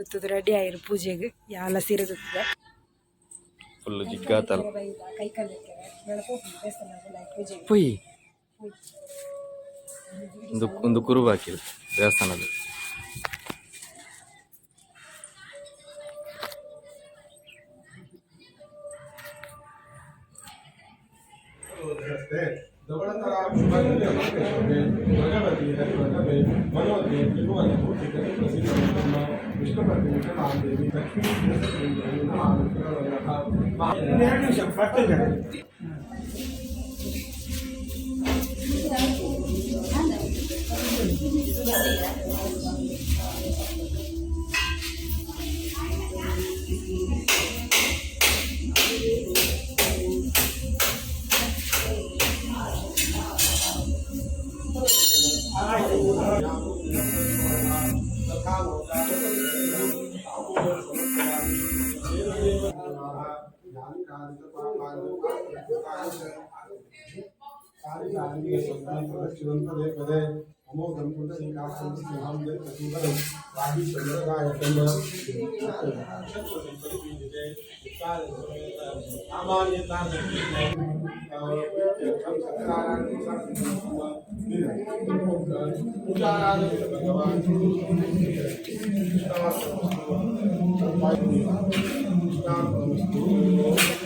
ತುತ್ತದ ready ಆಗಿರು ಪೂಜೆಗೆ ಯಾಲ ಸೀರೆ ತುತ್ತದೆ full ಜಿಗ್ಗಾತಲ್ಲ ಕೈ ಕಾಲು ಪೂಜೆಗೆ ಪುಯ್ ಒಂದು ಕುರುಬು ಹಾಕಿರು ದೇವಸ್ಥಾನದ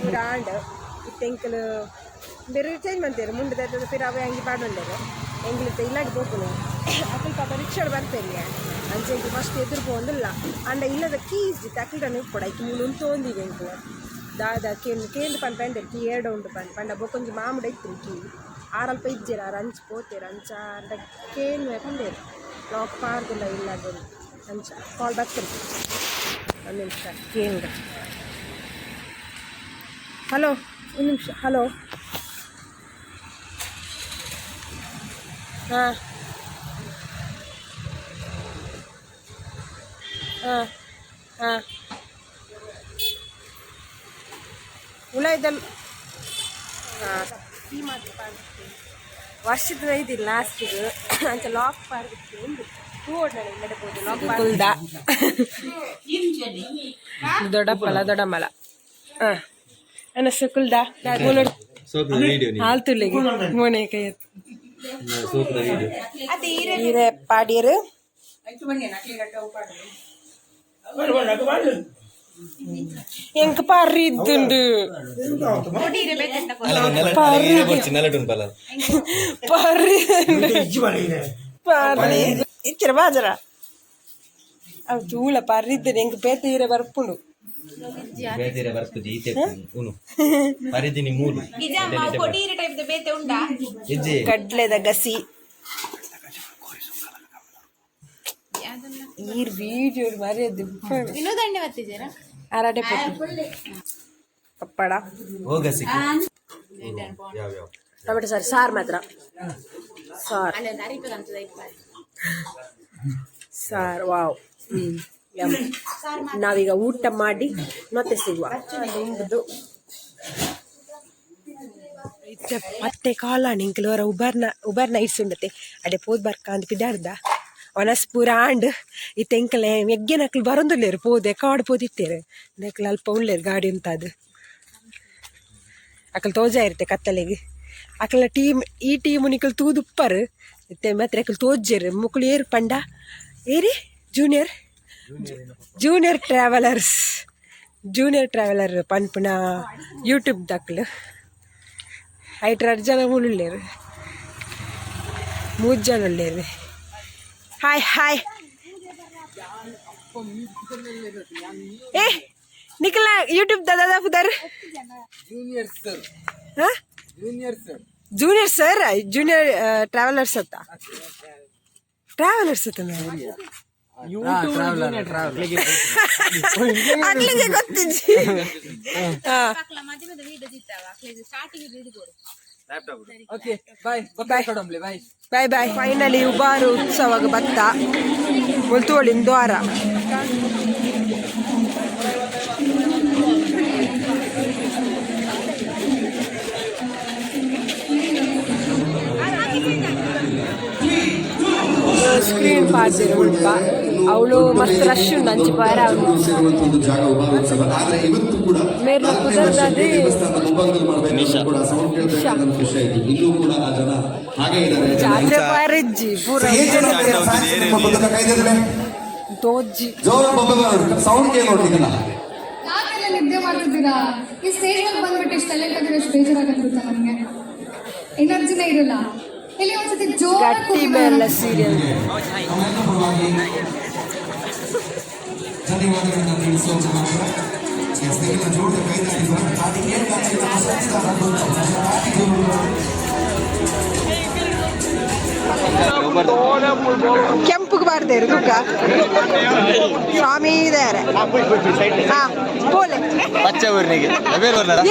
ಬ್ರಾಂಡ್ ತೆಂಕಲು ಬೇರೆ ಚೇಂಜ್ ಮಾಡ್ತಾರೆ ಮುಂದೆ ಫಿರ್ ಅವೇ ಹಂಗೆ ಪಾಡೊಂಡರು ಎಂಗ್ಲಿತ್ತೆ ಇಲ್ಲಾಗಿ ಹೋಗ್ನು ಅಕ್ಕಲ್ ಪಾಪ ರಿಕ್ಷಾಡ್ ಬರ್ತೇನೆ ಅಂಚೆಂಗೆ ಫಸ್ಟ್ ಎದುರು ಹೋಗಂದಿಲ್ಲ ಅಂಡ ಇಲ್ಲದ ಕೀ ಇದ್ದಿತ್ತು ಅಕ್ಕಲ್ಡನ್ನು ಕೂಡ ಆಯ್ತು ಮೂಲು ತೋಂದಿದೆ ಎಂಕು ದಾದ ಕೇಂದ್ರ ಪನ್ ಪೆಂಡೆ ಕೀ ಎರಡು ಉಂಟು ಪಂಡ ಬೊಕೊಂಜಿ ಮಾಮೂಡ ಇತ್ತು ಕೀ ಆರಲ್ಪ ಇಜ್ಜೇರ ಅಂಚು ಪೋತೇರು ಅಂಚ ಅಂಡ ಕೇನು ಪಂಡೇರು ಲಾಕ್ ಪಾರ್ದಿಲ್ಲ ಇಲ್ಲದ ಅಂಚ ಕಾಲ್ ಬರ್ತೀನಿ ಒಂದು ನಿಮಿಷ ಕೇಂದ್ರ ಹಲೋ ಒಂದು ನಿಮಿಷ ಹಲೋ ಹಾಂ ಹಾಂ ಹಾಂ ಉಳಾಯ್ದಲ್ಲ ಹಾಂ ಈ ಮಾತು ವರ್ಷದ ಇದಿಲ್ಲ ಲಾಸ್ಟಿಗೆ ಅಂಚ ಲಾಕ್ ಪಾರ್ದಿತ್ತು ಒಂದು ಹೂ ಓಡಾಡಿ ನಡಬಹುದು ಲಾಕ್ ಪಾರ್ದ ದೊಡ್ಡಪ್ಪಲ ದೊಡ್ಡಮ್ಮಲ ಹಾಂ ಅನ್ನ ಸುಕುಲ್ದ ಹಾಲು ತುಳಿಗೆ ಮೋನೆ ಕೈ ಹೀರೆ ಪಾಡಿಯರು ಎಂಕ ಪಾರಿ ಇದ್ದುಂಡು ಪಾರಿ ಇಚ್ಚರ ಬಾಜರ ಅವು ಚೂಳ ಪಾರಿ ಇದ್ದರು ಎಂಕ ಬೇತ ಹೀರೆ ಬರ್ಪುಂಡು ಕಡ್ಲೆದ ಗಸಿ ಈರ್ ವಿಡಿಯೋ ಮರೆಯದು ಆರಾಟೆ ಪಪ್ಪಡ ಟೊಮೆಟೊ ಸಾರು ಮಾತ್ರ ಸಾರು ವಾವ್ ನಾವೀಗ ಊಟ ಮಾಡಿ ಮತ್ತೆ ಸಿಗುವ ಮತ್ತೆ ಕಾಲಾಣಿ ಇಂಕಲವರ ಉಬರ್ ನೈಟ್ಸ್ ಉಂಡತೆ ಅಡೆ ಪೋದ್ ಬರ್ಕ ಅಂತ ಪಿದಾಡ್ದ ಒನಸ್ಪೂರ ಆಂಡ್ ಇತ್ತ ಎಂಕಲೆ ಎಗ್ಗೆನಕ್ಲು ಬರೊಂದುಲ್ಲೇರು ಪೋದೆ ಕಾಡು ಪೋದಿತ್ತೇರು ನೆಕ್ಲು ಅಲ್ಪ ಉಳ್ಳೇರು ಗಾಡಿ ಉಂತಾದು ಅಕಲ್ ತೋಜ ಇರುತ್ತೆ ಕತ್ತಲೆಗೆ ಅಕಲ ಈ ಟೀಮು ನಿಕಲ್ ತೂದುಪ್ಪರು ಮತ್ತೆ ಮಾತ್ರ ಅಕಲ್ ತೋಜರು ಮುಕ್ಳು ಏರು ಪಂಡ ಏರಿ ಜೂನಿಯರ್ ಟ್ರಾವೆಲರ್ ಪನ್ಪುನ ಯೂಟ್ಯೂಬ್ ದಕ್ಲು ಐಟ್ರ 2 ಜನ ಉಳ್ಳೇರು 3 ಜನ ಉಳ್ಳೇರು ಹಾಯ್ ಏ ನಿಖಿಲ ಯೂಟ್ಯೂಬ್ ದಾದಾ ಪುದರ್ ಜೂನಿಯರ್ ಸರ್ ಜೂನಿಯರ್ ಟ್ರಾವೆಲರ್ಸ್ ಅಂತ ಅಕ್ಲಿಗೆ ಗೊತ್ತಿಜ್ಜಿ ಬಾಯ್ ಫೈನಲಿ ಉಬಾರು ಉತ್ಸವಾಗ ಬತ್ತ ಮುಲ್ತುವಳಿನ ದ್ವಾರ ಸ್ಕ್ರೀನ್ ಪಾಸ್ ಇರೋ ಅವಳು ಮಸ್ತ್ ರಶ್ ಉಂಡು ಅಂಚೆ ಬಾರ ಸೇರುವಂತ ಒಂದು ಜಾಗ ಉಪಯೋಗಿಸಲ್ಲ ಆದ್ರೆ ಇವತ್ತು ಕೂಡ ಮೇರ್ನ ಕುದರ್ದಾದೆ ದೇವಸ್ಥಾನದ ಮುಂಭಾಗದಲ್ಲಿ ಮಾಡಬೇಕು ಕೂಡ ಸೌಂಡ್ ಕೇಳ್ಬೇಕು ಅಂತ ಖುಷಿ ಆಯ್ತು. ಇಲ್ಲೂ ಕೂಡ ಆ ಜನ ಹಾಗೆ ಇದ್ದಾರೆ. ಜಾತ್ರೆ ಬಾರಜ್ಜಿ ಪೂರ ದೋಜ್ಜಿ ಜೋರ ಸೌಂಡ್ ಕೇಳಿ ನೋಡ್ತಿದ್ದಲ್ಲ ಯಾಕೆಲ್ಲ ನಿದ್ದೆ ಮಾಡ್ತಿದ್ದೀರಾ? ಈ ಸ್ಟೇಜ್ ಮೇಲೆ ಬಂದ್ಬಿಟ್ಟು ಇಷ್ಟು ಟೈಲೆಂಟ್ ಆಗಿರೋ ಎಷ್ಟು ಬೇಜಾರಾಗುತ್ತೆ ನನಗೆ. ಎನರ್ಜಿನೇ ಇರಲ್ಲ. ಇಲ್ಲಿ ಒಂದ್ಸತಿ ಗಟ್ಟಿ ಬೆಲ್ಲ ಸೀರಿಯಲ್ ಧನ್ಯವಾದಗಳನ್ನ ತಿಳಿಸುವ ಮಾತ್ರ ಜೋಡ ಕೆಂಪುಗೆ ಬಾರ್ದೇ ದುಃಖ ಸ್ವಾಮಿ ಇದ್ದಾರೆ ಹಾ ಬೋಲೆ ಪಚ್ಚ ಊರಿನಿಗೆ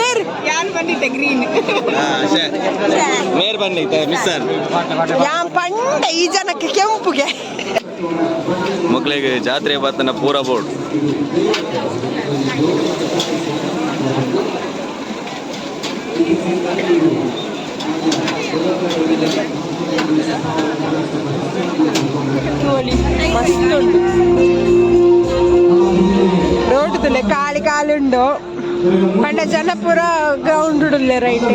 ಏರು ಯಾನ್ ಬಂದಿದ್ದೆ ಗ್ರೀನ್ ಮೇರ್ ಬಂದಿದ್ದೆ ಮಿಸ್ಸರ್ ಯಾನ್ ಪಂಡ ಈ ಜನಕ್ಕೆ ಕೆಂಪುಗೆ ಮಕ್ಕಳಿಗೆ ಜಾತ್ರೆ ಬರ್ತನ ಪೂರ ಬೋರ್ಡ್ ರೋಡ್ ತುಲೆ ಕಾಲಿ ಕಾಲುಂಡು ಪಂಡ ಜನಪುರ ಗ್ರೌಂಡ್ ಉಡುಲ್ಲೆ ರೈಟ್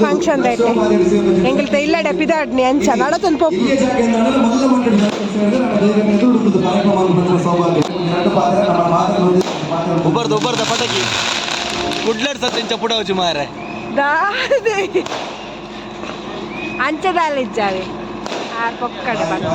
ಫಂಕ್ಷನ್ ರೈಟ್ ಎಂಗಲ್ತ ಇಲ್ಲಡೆ ಪಿದಾಡ್ನಿ ಅಂಚ ನಡತೊಂದು ಪೊಪ್ಪು ಉಬ್ಬರ್ದ ಪಟಕಿ ಕುಡ್ಲಡ್ ಸತ್ತಿಂಚ ಪುಡవచ్చు ಮಾರೆ ದಾದೆ ಅಂಚದಾಲಿಜ್ಜಾವೆ ಆ ಪೊಕ್ಕಡೆ ಬಂದು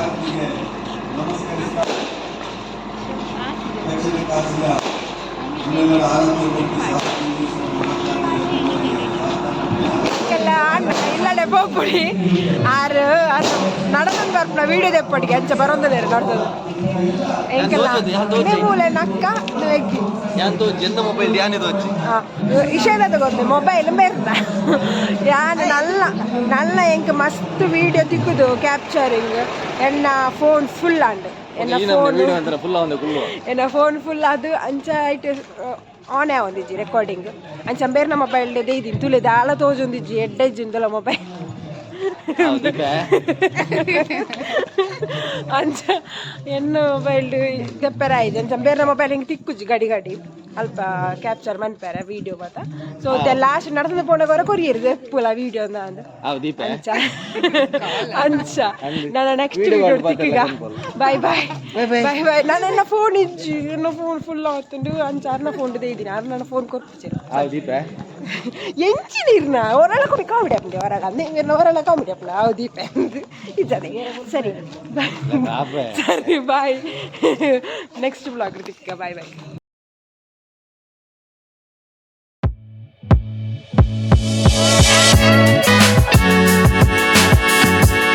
ಇಲ್ಲಡೆ ಪೋಪುಡಿ ಆರು ಅದು ನಡದೊಂದು ಬರ್ಪುನ ವಿಡಿಯೋ ತೆಪ್ಪಡಿಗೆ ಅಂಚೆ ಬರೋದೇ ನಡ್ದದು ಎಂಕೆಲ್ಲ ಮೂಲೆ ನಕ್ಕ ಎಗ್ಗಿ ಯಾಂತು ಜೆಂದ ಮೊಬೈಲ್ ಧ್ಯಾನಿದು వచ్చి ಇಶೇದ ಗೊತ್ತು ಮೊಬೈಲ್ ಮೇರ್ತ ಯಾನ್ ನಲ್ಲ ಎಂಕ್ ಮಸ್ತ್ ವಿಡಿಯೋ ತಿಕ್ಕುದು ಕ್ಯಾಪ್ಚರಿಂಗ್ ಎನ್ನ ಫೋನ್ ಫುಲ್ ಅಂಡ್ ಎನ್ನ ಫೋನ್ ಫುಲ್ ಅದು ಅಂಚ ಐಟ್ ಆನ್ ಆವೊಂದಿಜ್ಜಿ ರೆಕಾರ್ಡಿಂಗ್ ಅಂಚ ಬೇರೆ ಮೊಬೈಲ್ ದೇಯ್ದಿನಿ ತುಲೆದ ಆಳ ತೋಜೊಂದಿಜ್ಜಿ ಎಡ್ಡೆಜ್ಜಿಂದಲ ಮೊಬೈಲ್ ಅಂಚ ಎನ್ನ ಮೊಬೈಲ್ ತೆಪ್ಪರ ಆಯ್ತು ಅಂಚ ಬೇರೆ ಮೊಬೈಲ್ ಹಿಂಗೆ ತಿಕ್ಕುಜಿ ಗಡಿ ಗಡಿ ಅಲ್ಪ ಕ್ಯಾಪ್ಚರ್ ಮನ್ಪೇರ ವಿಡಿಯೋ ಮಾತ ಸೊ ಲಾಸ್ಟ್ ನಡ್ಸಂದು ಪೋಣಗೋರ ಕೊರಿಯರ್ ತೆಪ್ಪುಲ ವಿಡಿಯೋ ಅಂದ ಅಂಚ ಅಂಚ ನನ್ನ ನೆಕ್ಸ್ಟ್ ವಿಡಿಯೋ ತಿಕ್ಕೀಗ ಬಾಯ್ ಬಾಯ್ ಬಾಯ್ ಬಾಯ್ ನಾನು ಎನ್ನ ಫೋನ್ ಇಜ್ಜಿ ಎನ್ನ ಫೋನ್ ಫುಲ್ ಆವತ್ತುಂಡು ಅಂಚ ಅರ್ನ ಫೋನ್ ದೇಯ್ದಿನಿ ಅರ್ ನನ್ನ ಫೋನ್ ಕೊರ್ಪಿಸಿರು ಎಂಚಿನಿರ್ನ ಒರಳ ಕೊಡಿ ಕಾಮಿಡಿ ಅಪ್ಪಂಗೆ ಹೊರಗ ಅಂದ್ರೆ ಹೊರಳ ಕಾಮಿಡಿ ಅಪ್ಪಳ ಅವು ದೀಪ ಇದ್ದಾರೆ ಸರಿ ಸರಿ ಬಾಯ್ ನೆಕ್ಸ್ಟ್ ಬ್ಲಾಗ್ ತಿಕ್ಕ ಬಾಯ್ ಬಾಯ್